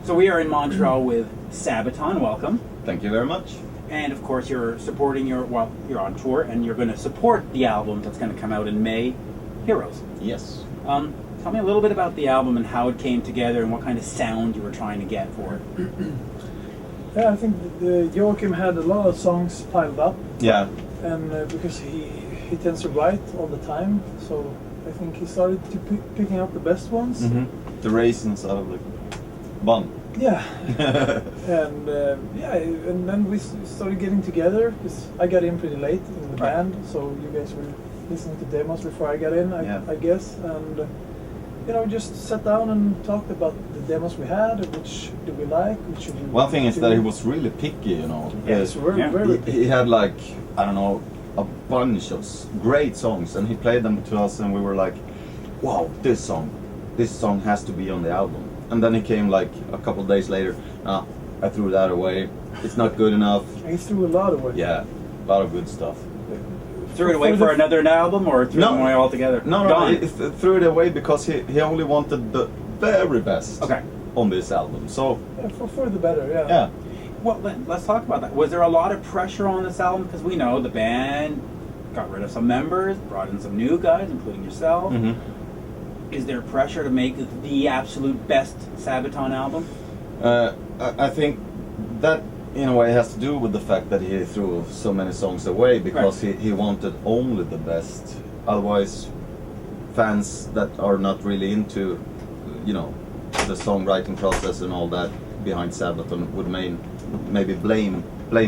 So we are in Montreal with Sabaton. Welcome. Thank you very much. And of course, you're supporting you're on tour, and you're going to support the album that's going to come out in May, Heroes. Yes. Tell me a little bit about the album and how it came together and what kind of sound you were trying to get for it. Yeah, I think Joachim had a lot of songs piled up. Yeah. And because he tends to write all the time, so I think he started to picking up the best ones. Mm-hmm. The raisins out of the bun. Yeah. And and then we started getting together, because I got in pretty late in the band, so you guys were listening to demos before I got in, I guess. And we just sat down and talked about the demos we had, which do we like, which should we One thing is that he was really picky, Yes, very picky. He had like, I don't know, a bunch of great songs, and he played them to us, and we were like, wow, this song has to be on the album. And then he came like a couple of days later, I threw that away, it's not good enough. He threw a lot away. Yeah, a lot of good stuff. Threw it away for another album, or threw it away altogether? No, he threw it away because he only wanted the very best on this album. So for the better, yeah. Yeah. Well, let's talk about that. Was there a lot of pressure on this album? Because we know the band got rid of some members, brought in some new guys, including yourself. Mm-hmm. Is there pressure to make the absolute best Sabaton album? I think that in a way has to do with the fact that he threw so many songs away, because he wanted only the best. Otherwise, fans that are not really into, the songwriting process and all that behind Sabaton would maybe blame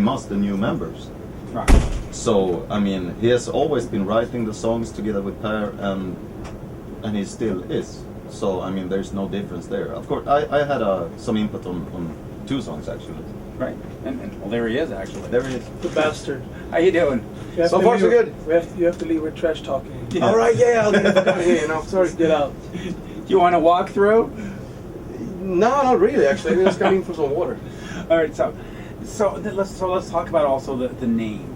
us, the new members. Right. So I mean, he has always been writing the songs together with Per, and he still is. So I mean, there's no difference there. Of course, I had some input on 2 songs actually. Right, and well, there he is actually. There he is. The bastard. How you doing? So far so good. You have to leave with trash talking. Yeah. All right, yeah, I'll leave it here. Sorry, get out. Do you want to walk through? No, not really. Actually, I just got in for some water. All right, so let's talk about also the name.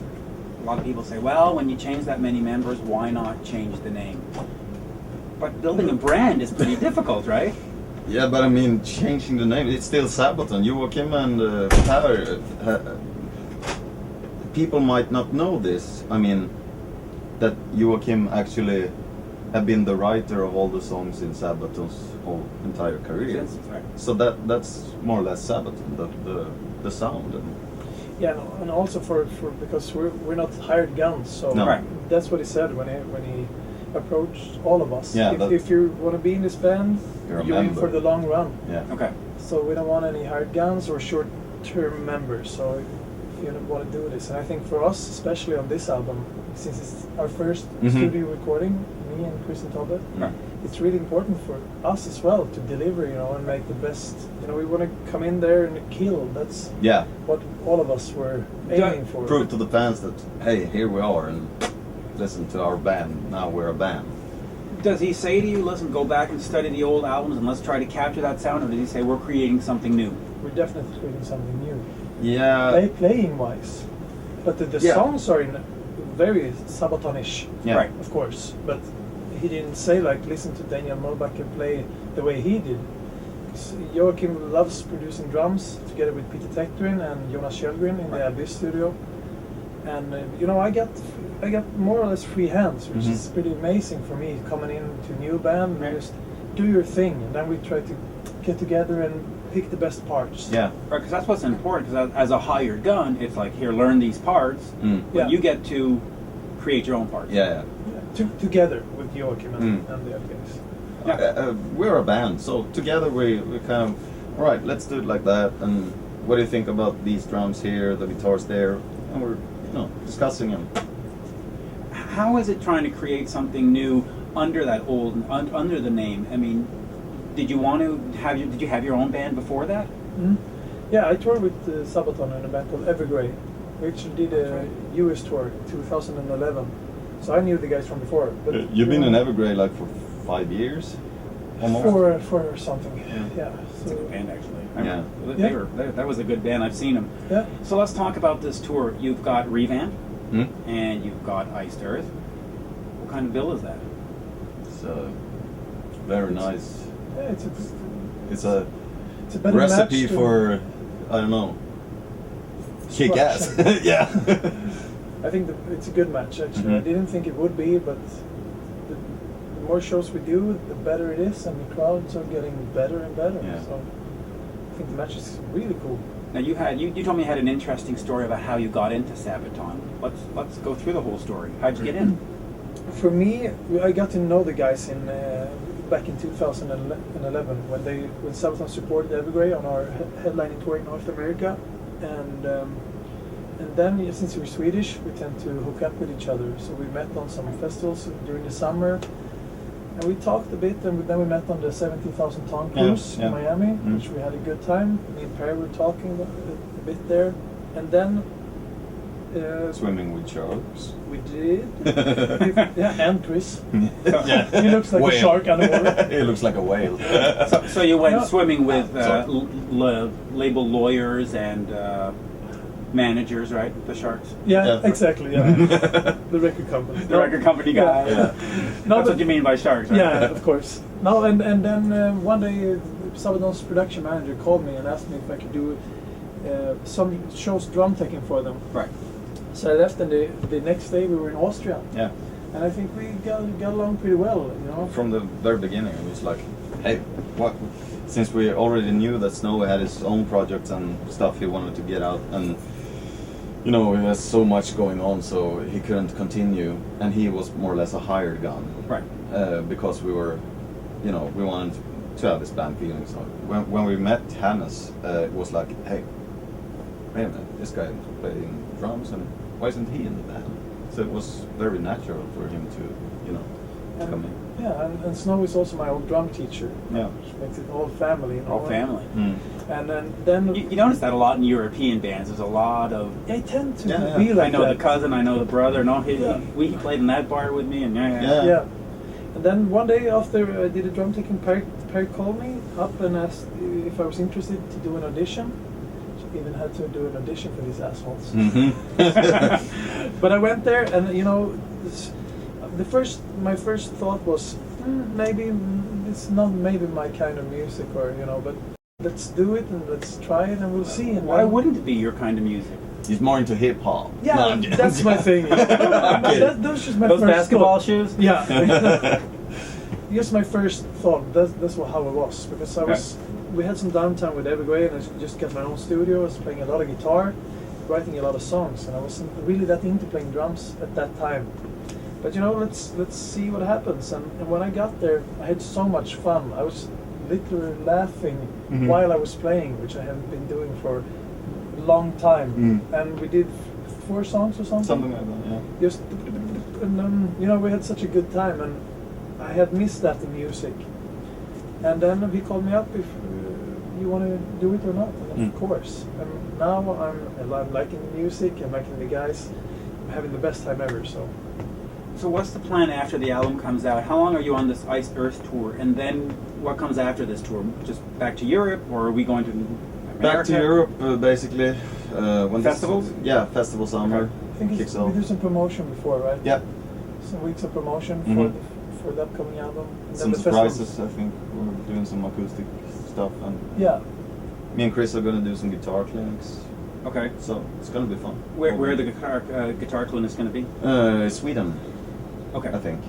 A lot of people say, well, when you change that many members, why not change the name? But building a brand is pretty difficult, right? Yeah, but I mean, changing the name, it's still Sabaton. Joachim and Per, people might not know this. I mean, that Joachim actually have been the writer of all the songs in Sabaton's whole entire career. Yes, right. So that's more or less Sabaton, the sound. Yeah, and also for because we're not hired guns, so that's what he said when he approached all of us. Yeah, if you want to be in this band, you're in for the long run. Yeah. Okay. So we don't want any hired guns or short-term members. So if you want to do this, and I think for us, especially on this album, since it's our first studio recording, me and Chris and Tobbe, it's really important for us as well to deliver, and make the best. We want to come in there and kill. That's what all of us were aiming for. Prove to the fans that, hey, here we are, and listen to our band. Now we're a band. Does he say to you, listen, go back and study the old albums and let's try to capture that sound, or does he say we're creating something new? We're definitely creating something new. Yeah. Playing wise, but the songs are in very Sabaton-ish. Yeah. Right. Of course, but he didn't say like listen to Daniel Moback and play the way he did. Joachim loves producing drums together with Peter Tectorin and Jonas Kjellgren in the Abyss studio, and I got more or less free hands, which is pretty amazing for me coming into a new band and just do your thing, and then we try to get together and pick the best parts. Yeah. Right, because that's what's important. Because as a hired gun, it's like, here, learn these parts, but you get to create your own parts. Yeah. Together with Joachim and the other guys. Yeah. We're a band, so together we kind of, all right, let's do it like that. And what do you think about these drums here, the guitars there? And we're discussing them. How is it trying to create something new under that old under the name? I mean, did you have your own band before that? Mm-hmm. Yeah, I toured with Sabaton in a band called Evergrey. We actually did a US tour in 2011, so I knew the guys from before. But You've been in Evergrey like for 5 years, almost. For something. Yeah. It's a good band actually. That was a good band. I've seen them. Yeah. So let's talk about this tour. You've got ReVamp, and you've got Iced Earth. What kind of bill is that? It's very nice. Yeah, It's a It's a better recipe match to- for, I don't know, kick ass. Destruction. Yeah. I think it's a good match actually. I Mhm. didn't think it would be, but the more shows we do, the better it is, and the crowds are getting better and better. Yeah. So I think the match is really cool. Now you told me you had an interesting story about how you got into Sabaton. Let's go through the whole story. How'd you get in? For me, I got to know the guys in back in 2011 when Sabaton supported Evergrey on our headlining tour in North America, and then since we're Swedish, we tend to hook up with each other. So we met on some festivals during the summer, and we talked a bit, and then we met on the 17,000 ton cruise in Miami, which we had a good time. Me and Perry were talking a bit there, and then. Swimming with sharks. We did. Yeah, and Chris. Yeah. He looks like a Whale. shark underwater. He looks like a whale. So you went No. swimming with Sorry. label lawyers and managers, right? The Sharks. Yeah, Yeah. exactly. Yeah, the record company. The record company guy. Yeah. Yeah. No, That's but- what you mean by Sharks, right? Yeah, of course. No, and then one day, Sabaton's production manager called me and asked me if I could do some shows drum taking for them. Right. So I left, and the next day we were in Austria, Yeah. and I think we got along pretty well. You know. From the very beginning, it was like, hey, what? Since we already knew that Snowy had his own projects and stuff he wanted to get out, and you know, he has so much going on, so he couldn't continue, and he was more or less a hired gun. Right. Because we were, you know, we wanted to have this band feeling. So when we met Hannes, it was like, hey, wait a minute, this guy is playing drums, and why isn't he in the band? So it was very natural for him to, you know, come in. Yeah, and Snow is also my old drum teacher, Yeah. which makes it all family. You know? All family. Mm. And then You notice that a lot in European bands. There's a lot of. I tend to Yeah, yeah. be like I know that. the cousin. I know the brother. No, Yeah. we played in that bar with me, and Yeah. Yeah. And then one day after I did a drum taking, Perry called me up and asked if I was interested to do an audition. She even had to do an audition for these assholes. Mhm. But I went there, and you know, my first thought was maybe it's not maybe my kind of music, or you know, but let's do it and let's try it and we'll see. And Why then- wouldn't it be your kind of music? He's more into hip hop. Yeah, No, I'm that's my thing. I'm kidding. That was just my Those first basketball thought. shoes? Yeah. Just my first thought. That's how it was, because I Okay. was. We had some downtime with Evergrey, and I just got my own studio. I was playing a lot of guitar, writing a lot of songs, and I wasn't really that into playing drums at that time. But you know, let's see what happens. And when I got there, I had so much fun. I was literally laughing Mhm. while I was playing, which I haven't been doing for a long time. And we did 4 songs or something. Something like that, yeah. Just and you know, we had such a good time, and I had missed that in music. And then he called me up if you want to do it or not, and of course. And now I'm liking the music, I'm liking the guys, I'm having the best time ever. So what's the plan after the album comes out? How long are you on this Ice Earth tour? And then what comes after this tour? Just back to Europe, or are we going to America? Back to Europe, basically. When this- Festivals? Yeah, festival summer. I think Kicks we off. do some promotion before, right? Yeah, Some weeks of promotion Mhm. for the upcoming album. And some the festivals. surprises. I think we're doing some acoustic stuff, and Yeah. me and Chris are gonna do some guitar clinics. Okay. So it's gonna be fun. Where the guitar clinic is going to be? Sweden, Okay. I think.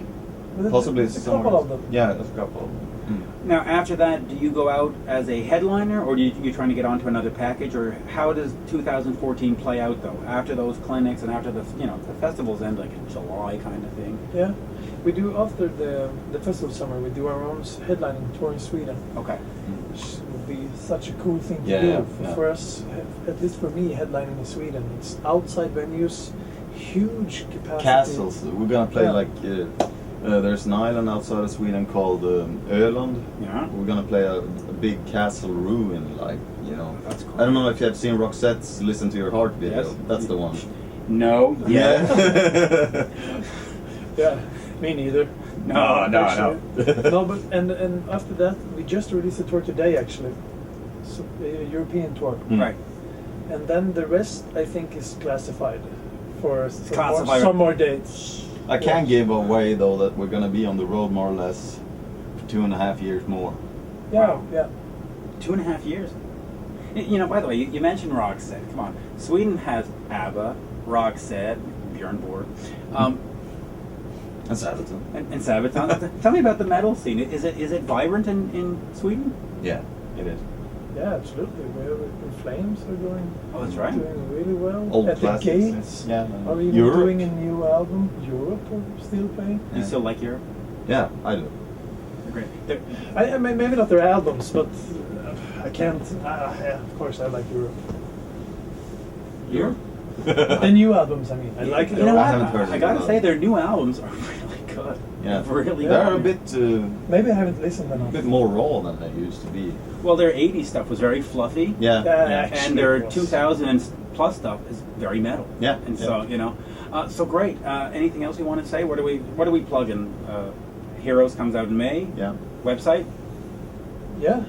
But Possibly there's a somewhere couple else. of them. Yeah, there's a couple. Now after that, do you go out as a headliner, or do you trying to get onto another package, or how does 2014 play out though? After those clinics and after the the festivals end like in July kind of thing. Yeah. We do after the festival summer. We do our own headlining tour in Sweden, Okay. which would be such a cool thing to Yeah, do yeah. for us. At least for me, headlining in Sweden, it's outside venues, huge capacity. Castles. We're gonna play Yeah. like. There's an island outside of Sweden called Öland. Yeah. We're gonna play a big castle ruin, like, you know. That's cool. I don't know if you have seen Roxette's "Listen to Your Heart" video. Yes. That's the one. No. Yeah. Yeah, me neither. No. Actually. No, but and after that, we just released a tour today, actually. So, a European tour. Right. And then the rest, I think, is classified for classified. some more dates. I can give away though that we're gonna be on the road more or less for 2.5 years more. Yeah, Wow. yeah. 2.5 years. You know, by the way, you mentioned Roxette. Come on. Sweden has ABBA, Roxette, Björn Borg, And Sabaton. and Sabaton. Tell me about the metal scene. Is it vibrant in Sweden? Yeah, it is. Yeah, absolutely. We're in Flames are going. Oh, that's right. Doing really well. Old At the classics. Gates. Yeah. Are we even Europe. doing a new album? Europe are still playing. You still like Europe? Yeah, I do. They're great. They're, I mean, maybe not their albums, but I can't. Yeah, of course, I like Europe. Europe? The new albums, I mean. I like You it. know I what? haven't heard I of gotta them. say, their new albums are really good. Yeah, Really they're good. a bit, Maybe I haven't listened enough. bit more raw than they used to be. Well, their 80s stuff was very fluffy. Yeah, Yeah, yeah. actually. And their it was. 2000 and plus stuff is very metal. Yeah, And yeah. so, you know. So great. Anything else you want to say? What do we plug in? Heroes comes out in May. Yeah. Website? Yeah,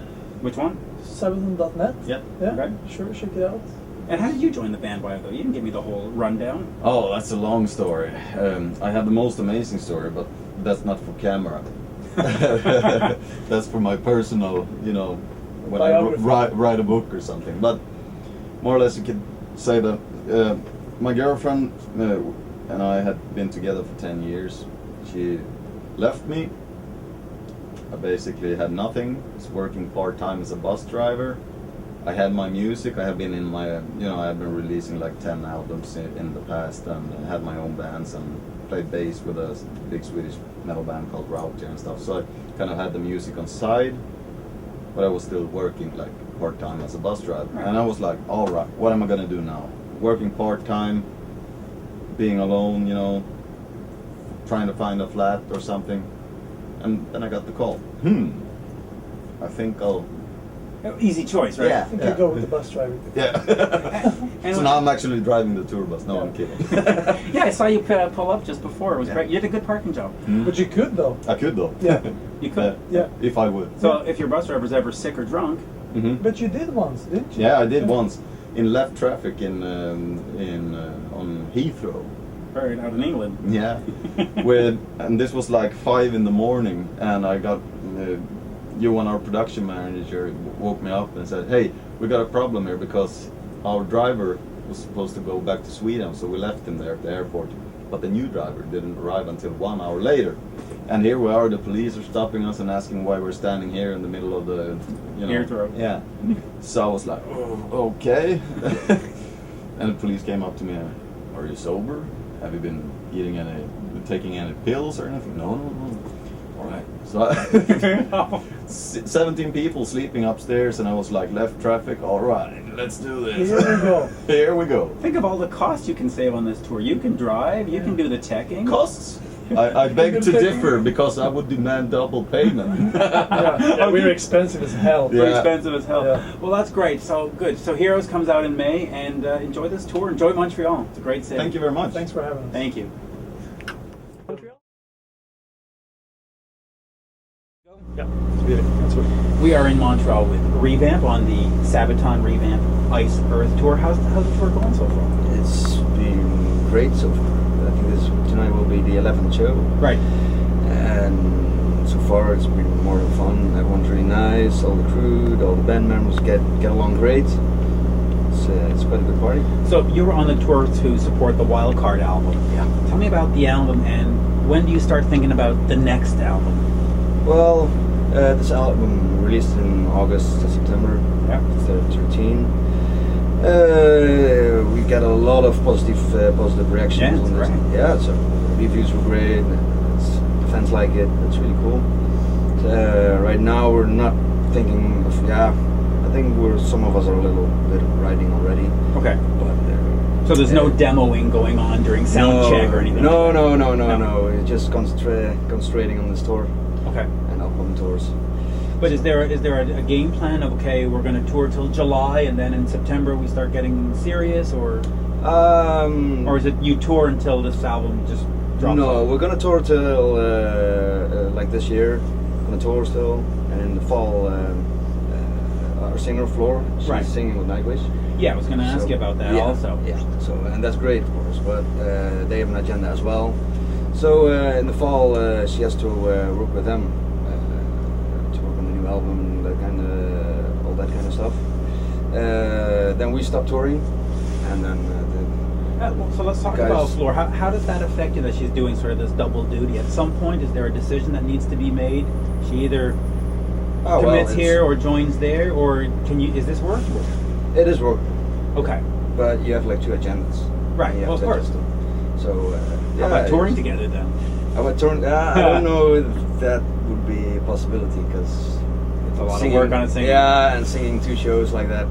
Which one? Sabaton.net. Yeah. Yeah, Okay. sure, check it out. And how did you join the band, by the way? You didn't give me the whole rundown. Oh, that's a long story. I have the most amazing story, but that's not for camera. That's for my personal, you know, when I Biography. write a book or something. But more or less, you could say that my girlfriend and I had been together for 10 years. She left me. I basically had nothing. I was working part-time as a bus driver. I had my music. I have been in my, you know, I've been releasing like 10 albums in the past, and I had my own bands and played bass with a big Swedish metal band called Router and stuff. So I kind of had the music on side, but I was still working like part-time as a bus driver. Right. And I was like, all right, what am I gonna do now? Working part-time, being alone, you know, trying to find a flat or something. And then I got the call. I think I'll. Easy choice, right? I think I go with the bus driver. Yeah. And So now I'm actually driving the tour bus. No, I'm kidding. Yeah, I saw you pull up just before. It was Yeah. great. You did a good parking job. But you could though. I could though. Yeah. You could. Yeah. If I would. So if your bus driver's ever sick or drunk, But you did once, didn't you? Yeah, I did once in left traffic on Heathrow. right out in England. Yeah. And this was like 5 in the morning, and I got Johan, our production manager, woke me up and said, "Hey, we got a problem here because our driver was supposed to go back to Sweden, so we left him there at the airport. But the new driver didn't arrive until 1 hour later. And here we are, the police are stopping us and asking why we're standing here in the middle of the, you know." Heathrow. Yeah. So I was like, "Oh, okay." And the police came up to me, "Are you sober? Have you been taking any pills or anything?" No. All right. So 17 people sleeping upstairs, and I was like, left traffic. All right, let's do this. Here we go. Here we go. Think of all the costs you can save on this tour. You can drive, you can do the teching. Costs. I beg to differ because I would demand double payment. Yeah, we're expensive as hell. They're Yeah. expensive as hell. Yeah. Well, that's great. So good. So Heroes comes out in May, and enjoy this tour. Enjoy Montreal. It's a great city. Thank you very much. Thanks for having us. Thank you. Yeah, it's beautiful. That's what. We are in Montreal with Revamp on the Sabaton Revamp Ice Earth Tour. How's the tour going so far? It's been great so far. I think tonight will be the 11th show, Right. and so far it's been more than fun. Everyone's really nice. All the crew, all the band members get along great. It's quite a good party. So you were on the tour to support the Wildcard album. Yeah. Tell me about the album, and when do you start thinking about the next album? Well, this album released in August to September. Yeah. 13. We got a lot of positive reactions. Yeah, that's on this. great. Yeah, so reviews were great. The fans like it. It's really cool. Right now we're not thinking of I think some of us are a little bit writing already, Okay. but So there's no demoing going on during sound check or anything? No, like that? no. We're just concentrating on this tour Okay. and upcoming tours. But is there a game plan of, okay, we're going to tour till July, and then in September we start getting serious, or is it you tour until this album just drops No, off? we're gonna tour till like this year. Gonna tour still, and in the fall, our singer Floor, she's Right. singing with Nightwish. Yeah, I was going to ask So, you about that yeah, also. Yeah. So and that's great, of course. But they have an agenda as well. So in the fall, she has to work with them to work on the new album, that kind of all that stuff. Then we stopped touring, and then So let's talk Guys. about Floor. How does that affect you that she's doing sort of this double duty? At some point, is there a decision that needs to be made? She either commits here or joins there, or is this workable? It is work, Okay. but you have like 2 agendas. Right, and you well, have of to course. adjust them. So How about touring together then? I would turn. I don't know if that would be a possibility because It's a lot of work on it singing. Yeah, and singing 2 shows like that,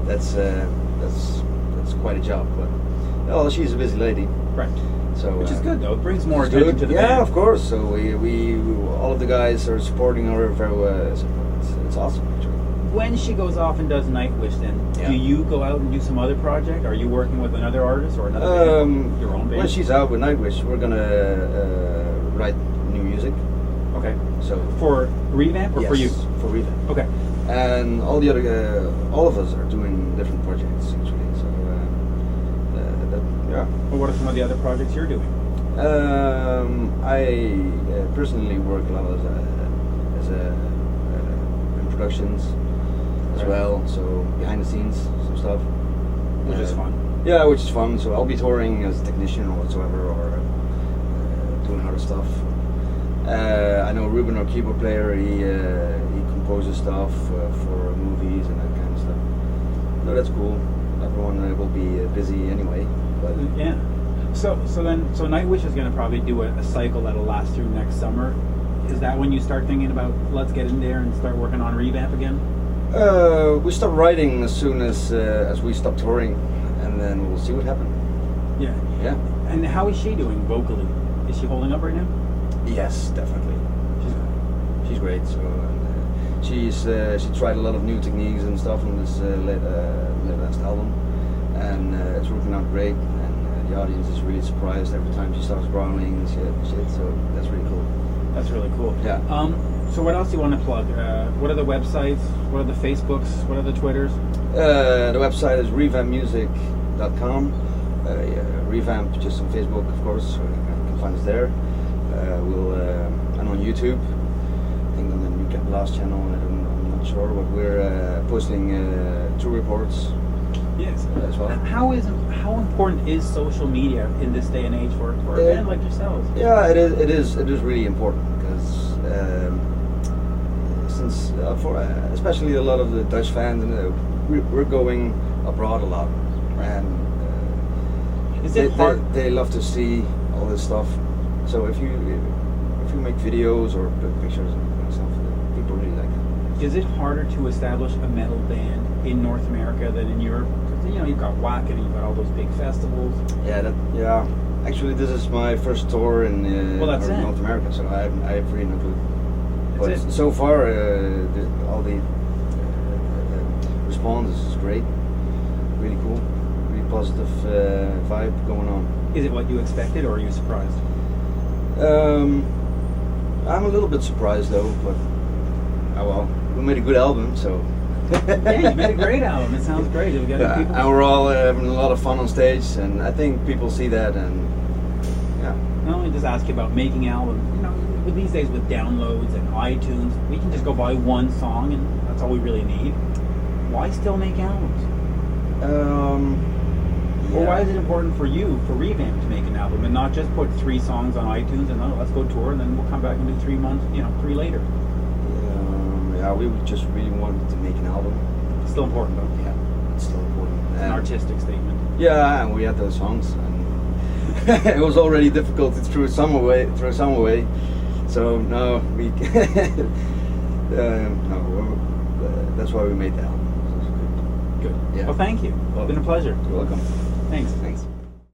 that's quite a job. But well, she's a busy lady, Right. so Which is good though. It brings more it's attention good. to the yeah, band. of course. So we all of the guys are supporting her very well. It's awesome actually. When she goes off and does Nightwish, then Yeah. do you go out and do some other project? Are you working with another artist or another band? Your own band? When she's out with Nightwish, we're gonna write new music. Okay. So For Revamp or for you? for Revamp. Okay. And all the other, all of us are doing different projects actually. So yeah. Well, what are some of the other projects you're doing? I personally work a lot as in productions as Right. well. So behind the scenes, some stuff, Which is fun. Yeah, which is fun. So I'll be touring as a technician or whatsoever, or doing other stuff. I know Ruben, our keyboard player. He composes stuff for movies and that kind of stuff. No, that's cool. Everyone will be busy anyway. But Yeah. So Nightwish is going to probably do a cycle that'll last through next summer. Is that when you start thinking about let's get in there and start working on Revamp again? we stop writing as soon as we stop touring, and then we'll see what happens. Yeah. Yeah. And how is she doing vocally? Is she holding up right now? Yes, definitely. She's great. So she tried a lot of new techniques and stuff on this last album, and it's working out great. And the audience is really surprised every time she starts growling and shit. So that's really cool. That's really cool. Yeah. So what else do you want to plug? What are the websites? What are the Facebooks? What are the Twitters? The website is revampmusic.com. Revamp just on Facebook, of course. You can find us there. And on YouTube. I think on the New Cat Blast channel. I'm not sure, but we're posting tour reports Yes. as well. How important is social media in this day and age for a band like yourselves? Yeah, it is really important because since especially a lot of the Dutch fans, we're going abroad a lot, and Is it hard? they love to see all this stuff. So if you make videos or pictures and stuff, people really like it. Is it harder to establish a metal band in North America than in Europe? Because you've got Wacken and you've got all those big festivals. Yeah. Actually, this is my first tour in Well, that's it. North America, so I have really no clue. But That's it. so far, all the response is great, really cool, really positive vibe going on. Is it what you expected, or are you surprised? I'm a little bit surprised though, but oh well, we made a good album, so. Yeah, you made a great album. It sounds great. You'll get people. And we're all having a lot of fun on stage, and I think people see that, and yeah. Not only just ask you about making albums, with these days with downloads and iTunes, we can just go buy one song and that's all we really need. Why still make albums? Or why is it important for you, for Revamp, to make an album and not just put 3 songs on iTunes and let's go tour and then we'll come back and do 3 months, 3 later? Yeah, we just really wanted to make an album. It's still important though. Yeah, it's still important. It's an artistic statement. Yeah, and we had those songs, and it was already difficult to throw some away. So no, we that's why we made the album. Good. Yeah. Well, thank you. It's been a pleasure. You're welcome. Thanks. Thanks.